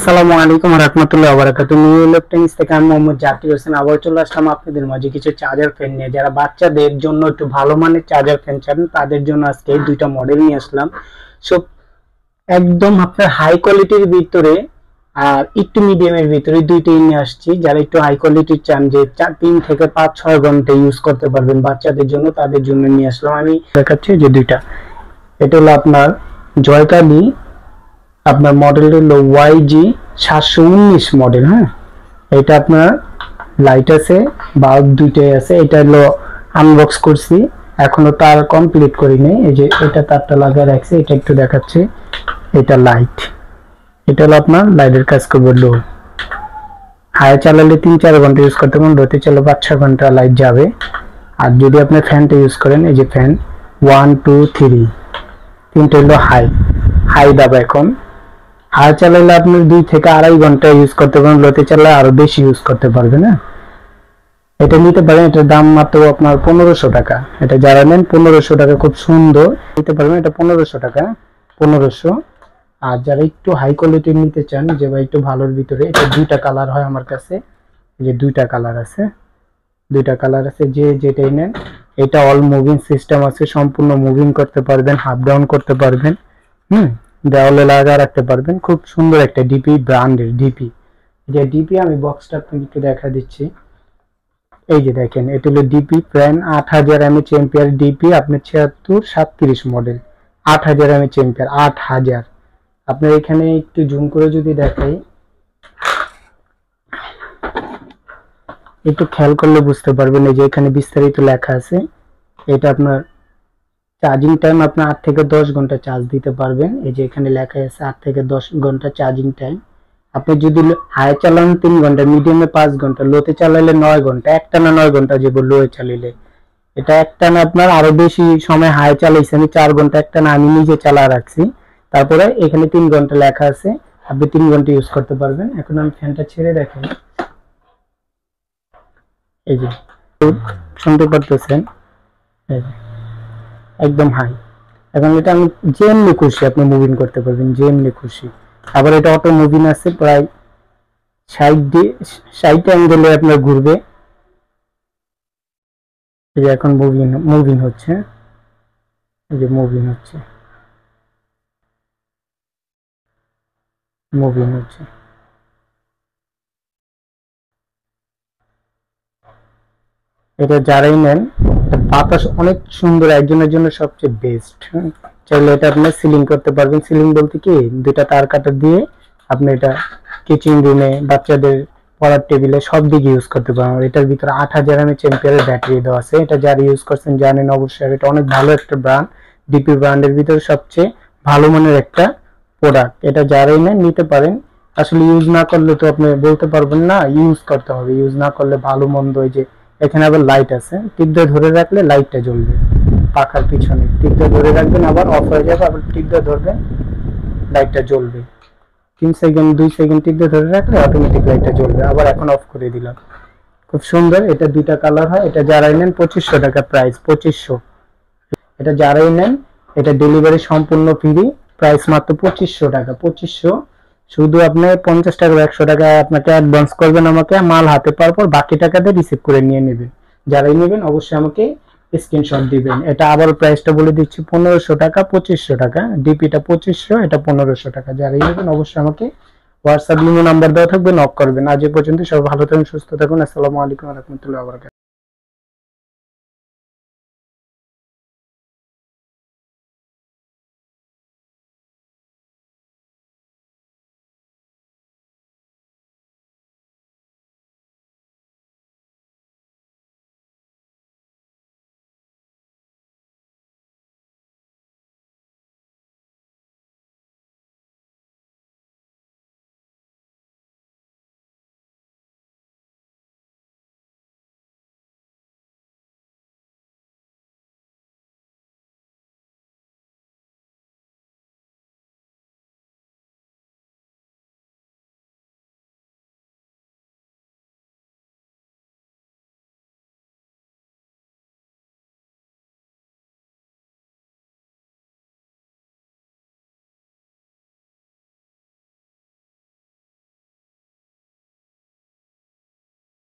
আসসালামু আলাইকুম ওয়া রাহমাতুল্লাহি ওয়া বারাকাতুহু। নিউ ইলেকট্রনিক্স থেকে আমি মোহাম্মদ জাকির হোসেন আবার চলে আসলাম আপনাদের মাঝে কিছু চার্জার ফ্যান নিয়ে। যারা বাচ্চাদের জন্য একটু ভালো মানের চার্জার ফ্যান চান তাদের জন্য আজকে এই দুইটা মডেল নিয়ে আসলাম। সব একদম আপনার হাই কোয়ালিটির ভিতরে আর একটু মিডিয়ামের ভিতরে দুইটাই নিয়ে আসছি। যারা একটু হাই কোয়ালিটির চান যে 3 থেকে 5-6 ঘন্টা ইউজ করতে পারবেন বাচ্চাদের জন্য, তাদের জন্য নিয়ে আসলাম। আমি দেখাচ্ছি যে দুইটা, এটা হলো আপনার জয়কালী, আপনার মডেল হলো YG719 মডেল। হ্যাঁ, এটা আপনার লাইট আছে, বাল্ব দুইটাই আছে। এটা হলো আনবক্স করছি, এখনো তার কমপ্লিট করিনি। এই যে এটা তারটা লাগিয়ে রাখছি, এটা একটু দেখাচ্ছি। এটা লাইট, এটা হলো আপনার লাইটের কাজ করবে। লো হাই চালালে 3-4 ঘন্টা ইউজ করতে পারবেন, লোতে চালালে 5-6 ঘন্টা লাইট যাবে। আর যদি আপনি ফ্যানটা ইউজ করেন, এই যে ফ্যান 1 2 3 তিনটা হলো হাই দাব। এখন হাই চালালে আপনি 2 থেকে 2.5 ঘন্টা ইউজ করতে পারবেন, লোতে চালালে আরো বেশি ইউজ করতে পারবেন। না, এটা নিতে পারেন। এটার দাম মাত্র আপনার 1500 টাকা। এটা যারা নেন 1500 টাকা, খুব সুন্দর নিতে পারবেন। এটা 1500 টাকা, 1500। আর যারা একটু হাই কোয়ালিটি নিতে চান, যে ভাই একটু ভালোর ভিতরে, এটা দুইটা কালার হয় আমার কাছে। এই যে দুইটা কালার আছে, যে যেটাই নেন। এটা অল মুভিং সিস্টেম আছে, সম্পূর্ণ মুভিং করতে পারবেন, হাফ ডাউন করতে পারবেন, দেওয়ালে লাগা রাখতে পারবেন। খুব সুন্দর একটা ডিপি ব্র্যান্ডের ডিপি। যে ডিপি আমি বক্সটা আপনাকে দেখা দিচ্ছি। এই যে দেখেন, এটা হলো DP pan 8000 mAh ampere DP, আপনার 7637 মডেল। 8000 mAh ampere, 8000। আপনার এখানে একটু জুম করে যদি দেখাই, একটু খেয়াল করলে বুঝতে পারবেন। এই যে এখানে বিস্তারিত লেখা আছে। এটা আপনার চার্জিং টাইম আপনার 8 থেকে 10 ঘন্টা চার্জ দিতে পারবেন। এই যে এখানে লেখা আছে 8 থেকে 10 ঘন্টা চার্জিং টাইম। আপনি যদি হাই চালান 3 ঘন্টা, মিডিয়ামে 5 ঘন্টা, লোতে চালালে 9 ঘন্টা, একটানা 9 ঘন্টা যে লো চালিলে। এটা একটানা আপনার আরো বেশি সময় হাই চালাইছে, আমি 4 ঘন্টা একটানা আমি নিজে চালা রাখছি। তারপরে এখানে 3 ঘন্টা লেখা আছে, আপনি 3 ঘন্টা ইউজ করতে পারবেন। এখন আমি ফ্যানটা ছেড়ে দেখেন, এই যে শুনতে পারতেছেন, একদম হাই। এখন এটা আমি যেমনি খুশি আপনি মুভিং করতে পারবেন, যেমনি খুশি। আবার এটা অটো মুভিং আছে, প্রায় 60 অ্যাঙ্গেলে আপনার ঘুরবে। এই যে এখন মুভিং হচ্ছে, এই যে মুভিং হচ্ছে। এটা যারাই নেন, বাতাস অনেক সুন্দর, একজনের জন্য সবচেয়ে বেস্ট। চাইলে এটা আপনি সিলিং করতে পারবেন। সিলিং বলতে কি, দুটা তার কাটা দিয়ে আপনি এটা কিচেন রুমে, বাচ্চাদের পড়ার টেবিলে, সব দিকে ইউজ করতে পারবেন। এটার ভিতরে 8000 mAh এম্পিয়ারের ব্যাটারি দেওয়া আছে। এটা যারা ইউজ করছেন জানেন অবশ্যই। এটা অনেক ভালো একটা ব্র্যান্ড, ডিপি ব্র্যান্ডের ভিতরে সবচেয়ে ভালো মানের একটা প্রোডাক্ট। এটা যারাই নেন নিতে পারেন। আসলে ইউজ না করলে তো আপনি বলতে পারবেন না, ইউজ করতে হবে। ইউজ না করলে ভালো মন্দ। এই যে এখানে আবার লাইট আছে, টিপ দিয়ে ধরে রাখলে লাইটটা জ্বলবে। পাখার পিছনে টিপ দিয়ে ধরে রাখবেন, আবার অফ হয়ে যাবে, আবার টিপ দিয়ে ধরবেন, লাইটটা জ্বলবে। 3 সেকেন্ড 2 সেকেন্ড টিপ দিয়ে ধরে রাখলে অটোমেটিক লাইটটা জ্বলবে। আবার এখন অফ করে দিলাম। খুব সুন্দর। এটা দুইটা কালার হয়। এটা যারাই নেন 2500 টাকা প্রাইস, 2500। এটা যারাই নেন, এটা ডেলিভারি সম্পূর্ণ ফ্রি, প্রাইস মাত্র 2500 টাকা। 2500। শুধু আপনি 50 টাকা 100 টাকা আপনাকে অ্যাডভান্স করবেন আমাকে, মাল হাতে পাওয়ার পর বাকি টাকাতে রিসিভ করে নিয়ে নেবেন। যারাই নেবেন অবশ্যই আমাকে স্ক্রিনশট দিবেন। এটা আবার প্রাইসটা বলে দিচ্ছি, 1500 টাকা, 2500 টাকা। ডিপিটা 2500, এটা 1500 টাকা। যারাই নেবেন অবশ্যই আমাকে হোয়াটসঅ্যাপ ইমো নাম্বার দেওয়া থাকবে, নক করবেন। আজ এ পর্যন্ত। সবাই ভালো থাকুন, সুস্থ থাকুন। আসসালামু আলাইকুম ওয়া রাহমাতুল্লাহি ওয়া বারাকাতুহু।